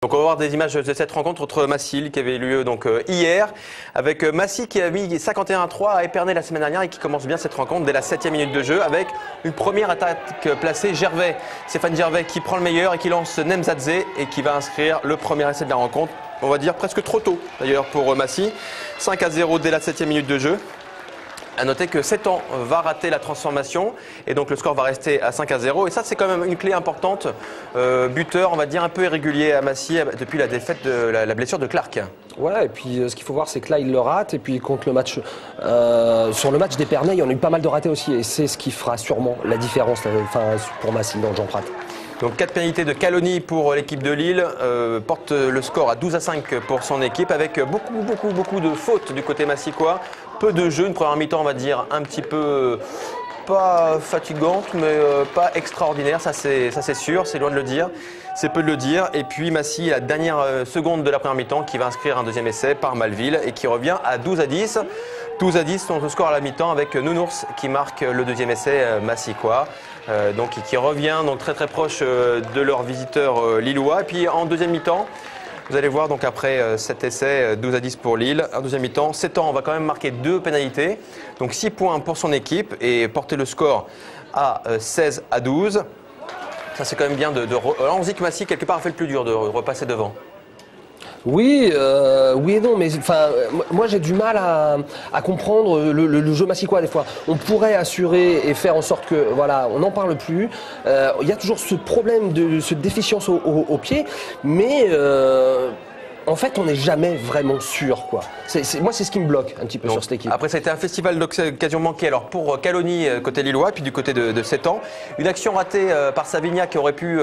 Donc on va voir des images de cette rencontre entre Massy qui avait lieu donc hier, avec Massy qui a mis 51-3 à Épernay la semaine dernière et qui commence bien cette rencontre dès la 7e minute de jeu avec une première attaque placée. Stéphane Gervais qui prend le meilleur et qui lance Nemzadze et qui va inscrire le premier essai de la rencontre. On va dire presque trop tôt d'ailleurs pour Massy. 5-0 dès la 7e minute de jeu. A noter que Setan va rater la transformation et donc le score va rester à 5-0 et ça c'est quand même une clé importante. Buteur on va dire un peu irrégulier à Massy depuis la défaite de la blessure de Clark. Ouais, et puis ce qu'il faut voir c'est que là il le rate et puis contre le match, sur le match d'Épernay il y en a eu pas mal de ratés aussi et c'est ce qui fera sûrement la différence pour Massy dans le Jean Prat. Donc 4 pénalités de Caloni pour l'équipe de Lille, porte le score à 12-5 pour son équipe avec beaucoup de fautes du côté massicois. Peu de jeu, une première mi-temps on va dire un petit peu pas fatigante mais pas extraordinaire, ça c'est sûr, c'est loin de le dire, c'est peu de le dire. Et puis Massy, la dernière seconde de la première mi-temps qui va inscrire un deuxième essai par Malville et qui revient à 12-10. 12-10 dans le score à la mi-temps avec Nounours qui marque le deuxième essai massicois. Donc qui revient donc très proche de leur visiteur lillois. Et puis en deuxième mi-temps, vous allez voir donc après cet essai 12-10 pour Lille, en deuxième mi-temps, Setan va quand même marquer 2 pénalités, donc 6 points pour son équipe et porter le score à 16-12. Ça c'est quand même bien alors on se dit que Massy quelque part a fait le plus dur de repasser devant. Oui, oui et non, mais enfin, moi j'ai du mal à comprendre le jeu massicois des fois. On pourrait assurer et faire en sorte que, voilà, on n'en parle plus. Il y a toujours ce problème de cette déficience au pied, mais en fait, on n'est jamais vraiment sûr, quoi. Moi, c'est ce qui me bloque un petit peu sur cette équipe. Après, ça a été un festival d'occasions manquées. Alors pour Caloni, côté lillois, puis du côté de Setan, une action ratée par Savignac qui aurait pu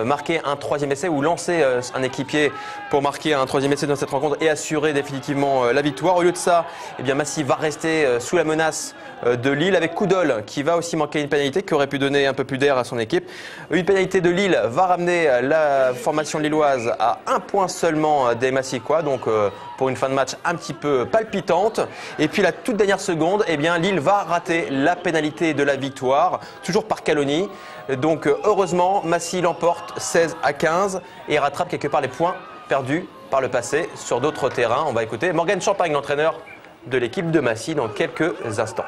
marquer un troisième essai ou lancer un équipier pour marquer un troisième essai dans cette rencontre et assurer définitivement la victoire. Au lieu de ça, eh bien, Massy va rester sous la menace de Lille avec Coudol qui va aussi manquer une pénalité qui aurait pu donner un peu plus d'air à son équipe. Une pénalité de Lille va ramener la formation lilloise à 1 point seulement des Massicois, donc pour une fin de match un petit peu palpitante. Et puis la toute dernière seconde, eh bien, Lille va rater la pénalité de la victoire, toujours par Caloni. Donc heureusement, Massy l'emporte 16-15 et rattrape quelque part les points perdus par le passé sur d'autres terrains. On va écouter Morgan Champagne, l'entraîneur de l'équipe de Massy, dans quelques instants.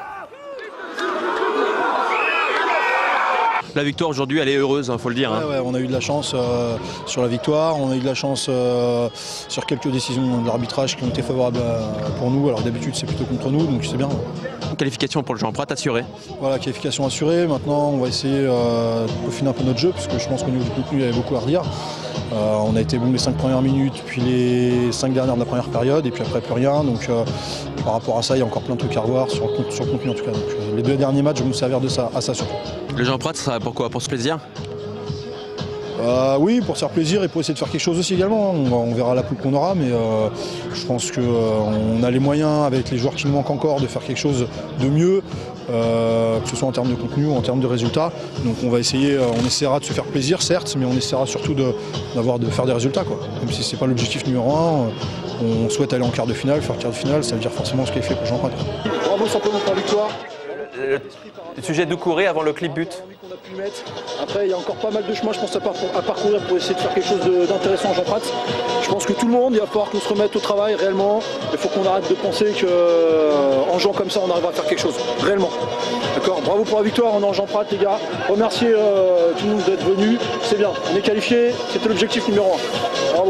La victoire aujourd'hui, elle est heureuse, faut le dire. Hein. Ouais, on a eu de la chance sur la victoire, on a eu de la chance sur quelques décisions de l'arbitrage qui ont été favorables pour nous. Alors d'habitude c'est plutôt contre nous, donc c'est bien. Qualification pour le Jean Prat assurée. Voilà, qualification assurée. Maintenant on va essayer de peaufiner un peu notre jeu, parce que je pense qu'au niveau du contenu il y avait beaucoup à redire. On a été bon les 5 premières minutes, puis les 5 dernières de la première période, et puis après plus rien. Donc par rapport à ça, il y a encore plein de trucs à revoir sur le contenu en tout cas. Donc, les 2 derniers matchs, je vais me servir à ça surtout. Le Jean Prat, ça sera pourquoi? Pour ce plaisir? Oui, pour se faire plaisir et pour essayer de faire quelque chose aussi également. On verra la poule qu'on aura, mais je pense qu'on a les moyens, avec les joueurs qui nous manquent encore, de faire quelque chose de mieux, que ce soit en termes de contenu ou en termes de résultats. Donc on va essayer, on essaiera de se faire plaisir, certes, mais on essaiera surtout de faire des résultats, quoi. Même si ce n'est pas l'objectif numéro 1, on souhaite aller en quart de finale. Faire quart de finale, ça veut dire forcément ce qui est fait pour Jean Prat. Bravo simplement pour la victoire. Le sujet d'Oukouré avant le clip but. Après, il y a encore pas mal de chemin, je pense, à parcourir pour essayer de faire quelque chose d'intéressant à Jean Prat. Je pense que tout le monde, il va falloir qu'on se remette au travail réellement. Il faut qu'on arrête de penser qu'en jouant comme ça, on arrivera à faire quelque chose, réellement. D'accord, bravo pour la victoire, on est en Jean Prat, les gars. Remerciez tout le monde d'être venu, c'est bien. On est qualifié, c'était l'objectif numéro 1. Bravo.